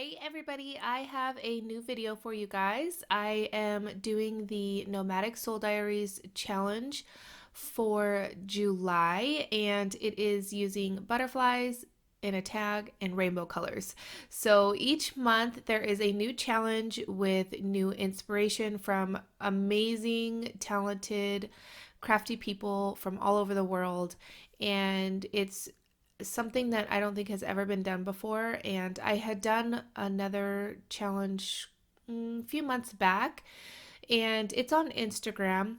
Hey everybody, I have a new video for you guys. I am doing the Nomadic Soul Diaries challenge for July, and it is using butterflies in a tag and rainbow colors. So each month there is a new challenge with new inspiration from amazing, talented, crafty people from all over the world, and it's something that I don't think has ever been done before. And I had done another challenge a few months back, and it's on Instagram.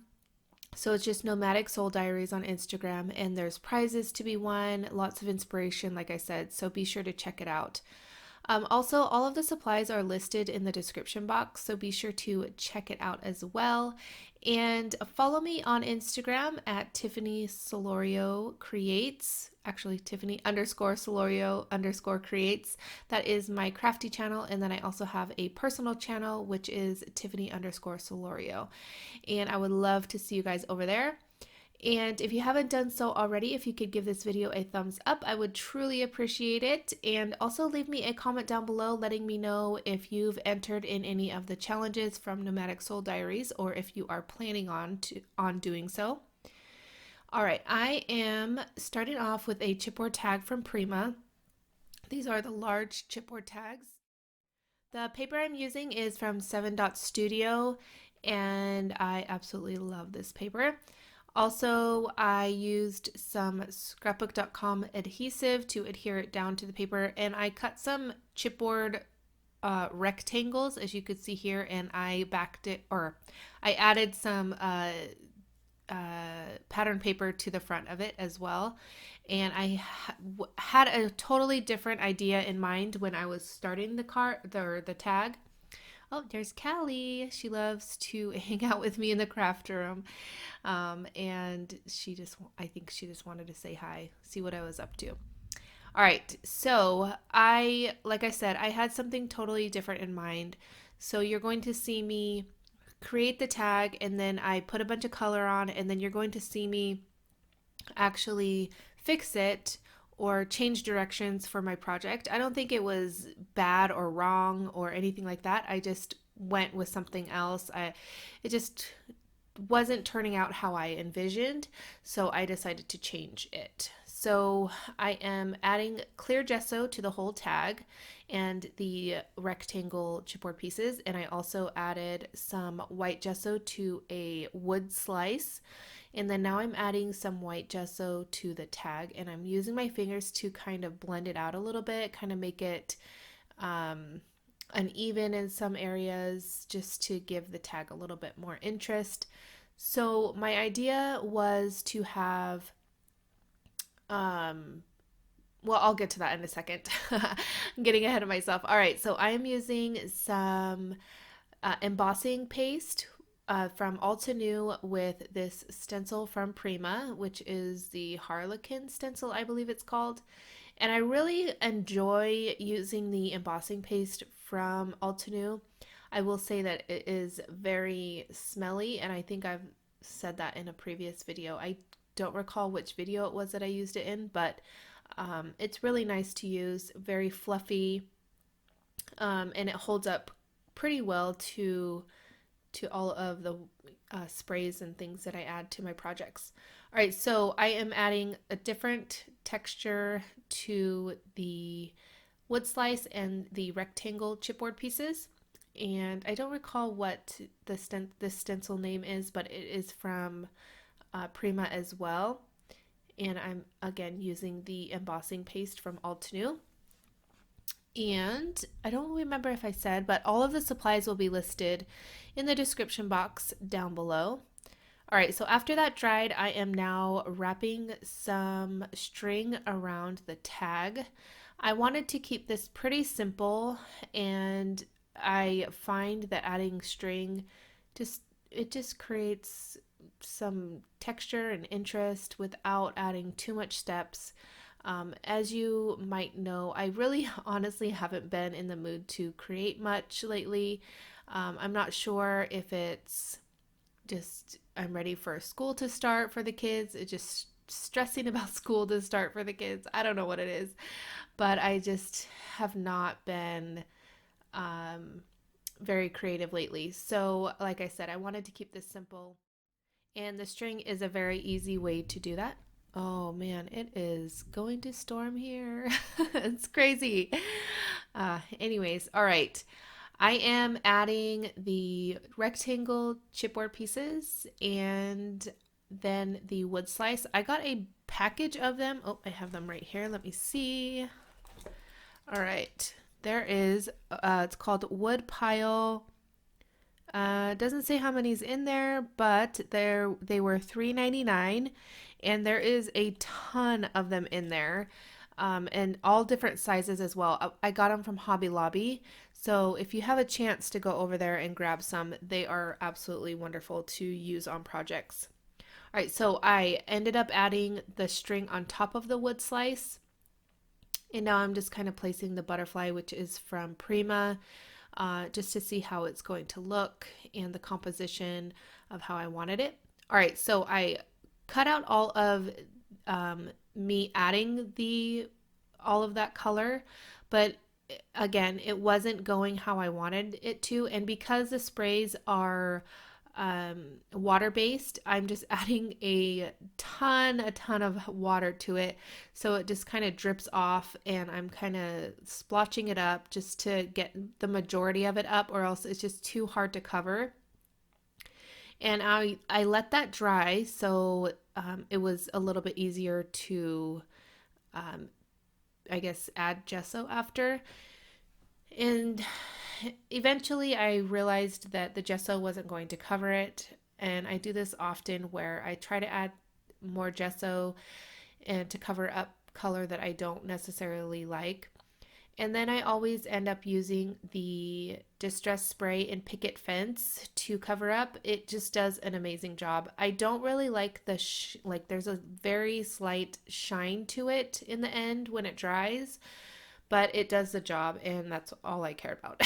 So it's just Nomadic Soul Diaries on Instagram, and there's prizes to be won, lots of inspiration, like I said. So be sure to check it out. Also, all of the supplies are listed in the description box, so be sure to check it out as well. And follow me on Instagram at Tiffany Solorio Creates. Actually, Tiffany underscore Solorio underscore Creates. That is my crafty channel. And then I also have a personal channel, which is Tiffany underscore Solorio. And I would love to see you guys over there. And if you haven't done so already, if you could give this video a thumbs up, I would truly appreciate it. And also leave me a comment down below letting me know if you've entered in any of the challenges from Nomadic Soul Diaries or if you are planning on doing so. All right, I am starting off with a chipboard tag from Prima. These are the large chipboard tags. The paper I'm using is from 7 Dot Studio, and I absolutely love this paper. Also, I used some scrapbook.com adhesive to adhere it down to the paper, and I cut some chipboard rectangles, as you could see here, and I backed it, or I added some pattern paper to the front of it as well. And I had a totally different idea in mind when I was starting the tag. Oh, there's Callie. She loves to hang out with me in the craft room. And I think she just wanted to say hi, see what I was up to. All right. So like I said, I had something totally different in mind. So you're going to see me create the tag, and then I put a bunch of color on, and then you're going to see me actually fix it or change directions for my project. I don't think it was bad or wrong or anything like that. I just went with something else. It just wasn't turning out how I envisioned, so I decided to change it. So I am adding clear gesso to the whole tag and the rectangle chipboard pieces, and I also added some white gesso to a wood slice. And then now I'm adding some white gesso to the tag, and I'm using my fingers to kind of blend it out a little bit, kind of make it uneven in some areas, just to give the tag a little bit more interest. So my idea was to have well, I'll get to that in a second. I'm getting ahead of myself. All right, so I am using some embossing paste from Altenew with this stencil from Prima, which is the Harlequin stencil, I believe it's called. And I really enjoy using the embossing paste from Altenew. I will say that it is very smelly, and I think I've said that in a previous video. I don't recall which video it was that I used it in, but it's really nice to use, very fluffy, and it holds up pretty well to all of the sprays and things that I add to my projects. All right, so I am adding a different texture to the wood slice and the rectangle chipboard pieces. And I don't recall what the stencil name is, but it is from Prima as well. And I'm again using the embossing paste from Altenew. And I don't remember if I said, but all of the supplies will be listed in the description box down below. All right, so after that dried, I am now wrapping some string around the tag. I wanted to keep this pretty simple, and I find that adding string just creates some texture and interest without adding too much steps. As you might know, I really honestly haven't been in the mood to create much lately. I'm not sure if it's just I'm ready for school to start for the kids. It's just stressing about school to start for the kids. I don't know what it is, but I just have not been very creative lately. So like I said, I wanted to keep this simple, and the string is a very easy way to do that. Oh man, it is going to storm here. It's crazy. Anyways, all right. I am adding the rectangle chipboard pieces and then the wood slice. I got a package of them. Oh, I have them right here. Let me see. All right. There is, it's called wood pile. Doesn't say how many's in there, but they were $3.99, and there is a ton of them in there, and all different sizes as well. I got them from Hobby Lobby, so if you have a chance to go over there and grab some, they are absolutely wonderful to use on projects. All right, so I ended up adding the string on top of the wood slice, and now I'm just kind of placing the butterfly, which is from Prima, just to see how it's going to look and the composition of how I wanted it. All right, so I cut out all of me adding all of that color, but again, it wasn't going how I wanted it to. And because the sprays are water based, I'm just adding a ton of water to it, so it just kind of drips off, and I'm kind of splotching it up just to get the majority of it up, or else it's just too hard to cover. And I let that dry, so it was a little bit easier to um, I guess add gesso after. And eventually I realized that the gesso wasn't going to cover it. And I do this often where I try to add more gesso and to cover up color that I don't necessarily like. And then I always end up using the Distress Spray and Picket Fence to cover up. It just does an amazing job. I don't really like like there's a very slight shine to it in the end when it dries, but it does the job, and that's all I care about.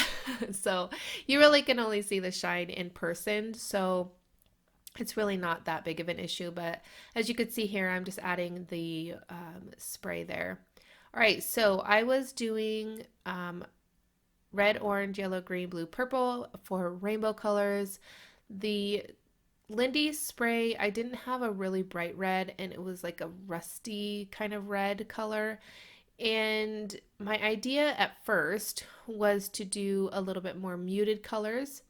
So you really can only see the shine in person, so it's really not that big of an issue. But as you can see here, I'm just adding the spray there. All right, so I was doing red, orange, yellow, green, blue, purple for rainbow colors. The Lindy spray, I didn't have a really bright red, and it was like a rusty kind of red color. And my idea at first was to do a little bit more muted colors.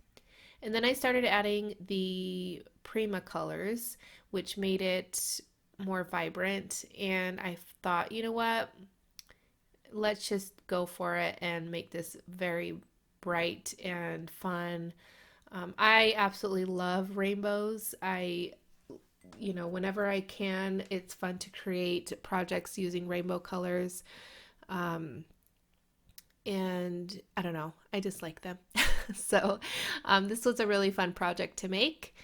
And then I started adding the Prima colors, which made it more vibrant. And I thought, you know what? Let's just go for it and make this very bright and fun. I absolutely love rainbows. Whenever I can, it's fun to create projects using rainbow colors. Um, and I don't know, I just like them. So this was a really fun project to make.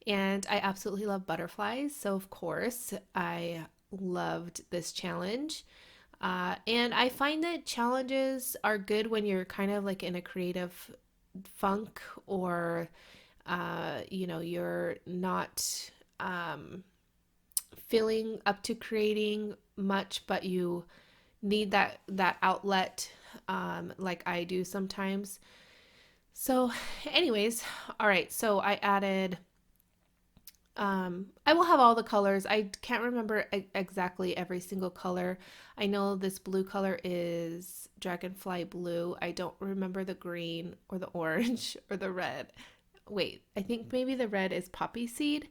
And I absolutely love butterflies. So, of course, I loved this challenge. And I find that challenges are good when you're kind of like in a creative funk, or, you're not feeling up to creating much, but you need that outlet, like I do sometimes. So, anyways, all right. So I added. I will have all the colors. I can't remember exactly every single color. I know this blue color is Dragonfly blue. I don't remember the green or the orange or the red. Wait, I think maybe the red is poppy seed.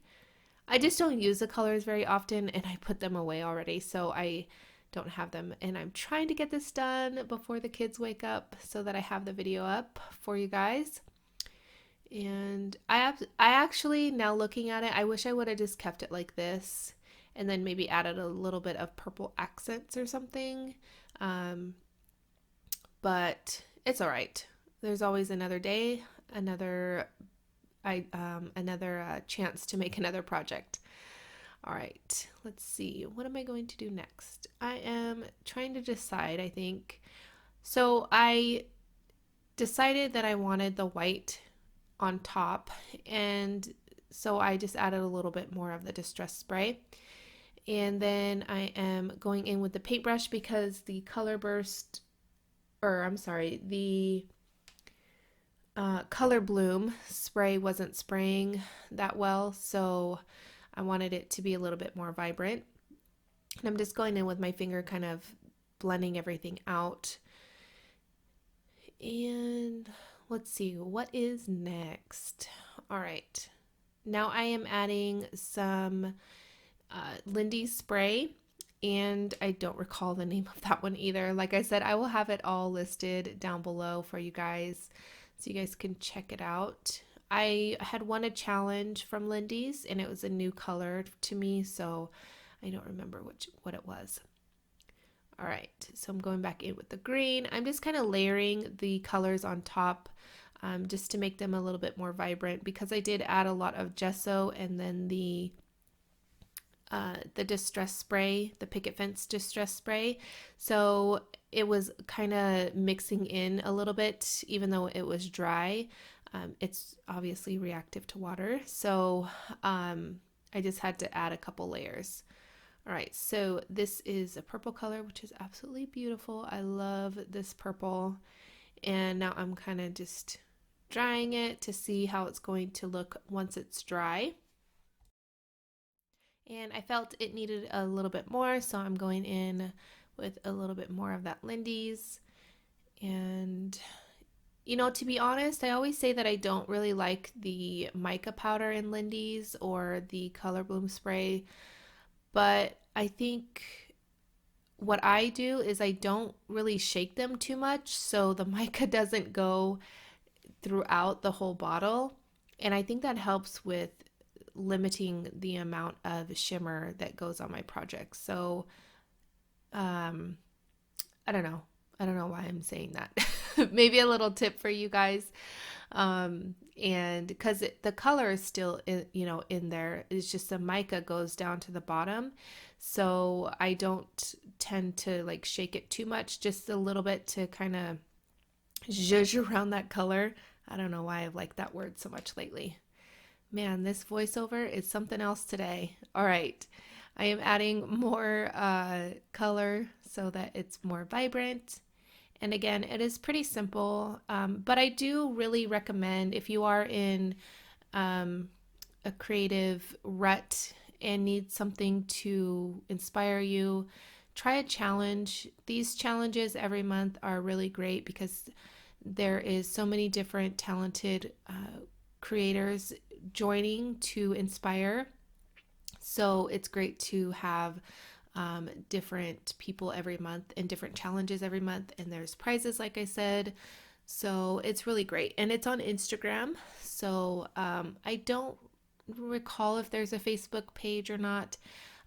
I just don't use the colors very often, and I put them away already, so I don't have them. And I'm trying to get this done before the kids wake up so that I have the video up for you guys. And I actually, now looking at it, I wish I would have just kept it like this and then maybe added a little bit of purple accents or something. Um, but it's all right. There's always another day, another chance to make another project. All right, let's see. What am I going to do next? I am trying to decide, I think. So I decided that I wanted the white on top, and so I just added a little bit more of the distress spray. And then I am going in with the paintbrush because the color burst, or I'm sorry, the Color Bloom spray wasn't spraying that well, so I wanted it to be a little bit more vibrant. And I'm just going in with my finger, kind of blending everything out. And let's see, what is next? All right, now I am adding some Lindy spray, and I don't recall the name of that one either. Like I said, I will have it all listed down below for you guys so you guys can check it out. I had won a challenge from Lindy's, and it was a new color to me, so I don't remember what it was. All right, so I'm going back in with the green. I'm just kind of layering the colors on top just to make them a little bit more vibrant, because I did add a lot of gesso and then the distress spray, the picket fence distress spray. So it was kind of mixing in a little bit, even though it was dry. It's obviously reactive to water. So I just had to add a couple layers. All right, so this is a purple color, which is absolutely beautiful. I love this purple. And now I'm kind of just drying it to see how it's going to look once it's dry. And I felt it needed a little bit more, so I'm going in with a little bit more of that Lindy's. And you know, to be honest, I always say that I don't really like the mica powder in Lindy's or the Color Bloom spray, but I think what I do is I don't really shake them too much, so the mica doesn't go throughout the whole bottle. And I think that helps with limiting the amount of shimmer that goes on my project. So I don't know. I don't know why I'm saying that. Maybe a little tip for you guys. And because the color is still in there, it's just the mica goes down to the bottom. So I don't tend to like shake it too much, just a little bit to kind of zhuzh around that color. I don't know why I've liked that word so much lately. Man, this voiceover is something else today. All right. I am adding more color so that it's more vibrant. And again, it is pretty simple, but I do really recommend, if you are in a creative rut and need something to inspire you, try a challenge. These challenges every month are really great because there is so many different talented creators joining to inspire. So it's great to have different people every month and different challenges every month, and there's prizes, like I said. So it's really great, and it's on Instagram. So I don't recall if there's a Facebook page or not,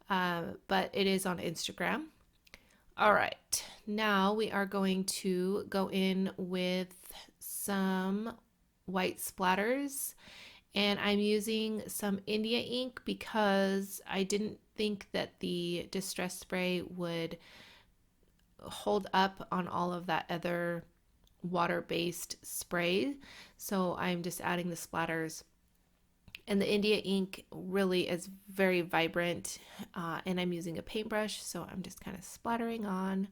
but it is on Instagram. All right, now we are going to go in with some white splatters, and I'm using some India ink because I didn't think that the distress spray would hold up on all of that other water-based spray. So I'm just adding the splatters. And the India ink really is very vibrant, and I'm using a paintbrush, so I'm just kind of splattering on.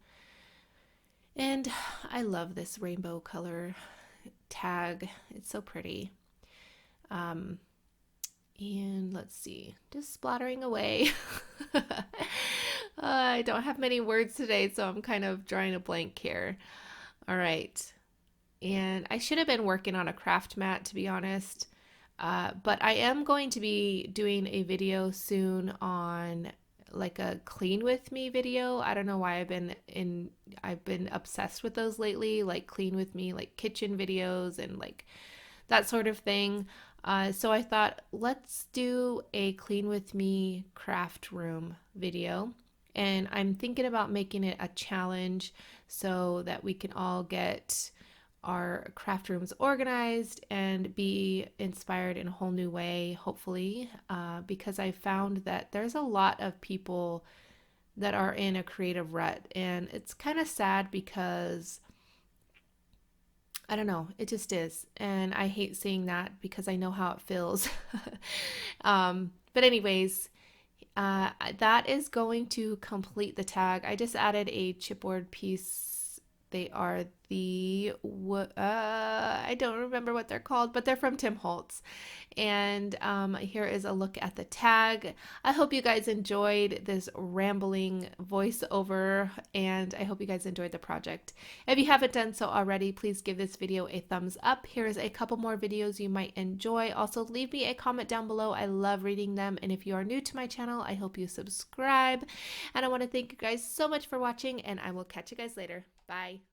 And I love this rainbow color tag. It's so pretty. And let's see, just splattering away. I don't have many words today, so I'm kind of drawing a blank here. All right. And I should have been working on a craft mat, to be honest. But I am going to be doing a video soon on like a clean with me video. I don't know why I've been obsessed with those lately, like clean with me, like kitchen videos and like that sort of thing. So I thought, let's do a clean with me craft room video. And I'm thinking about making it a challenge so that we can all get our craft rooms organized and be inspired in a whole new way, hopefully, because I found that there's a lot of people that are in a creative rut, and it's kind of sad because I don't know, it just is, and I hate seeing that because I know how it feels. But anyways, that is going to complete the tag. I just added a chipboard piece They are I don't remember what they're called, but they're from Tim Holtz. And here is a look at the tag. I hope you guys enjoyed this rambling voiceover, and I hope you guys enjoyed the project. If you haven't done so already, please give this video a thumbs up. Here's a couple more videos you might enjoy. Also, leave me a comment down below. I love reading them. And if you are new to my channel, I hope you subscribe. And I want to thank you guys so much for watching, and I will catch you guys later. Bye.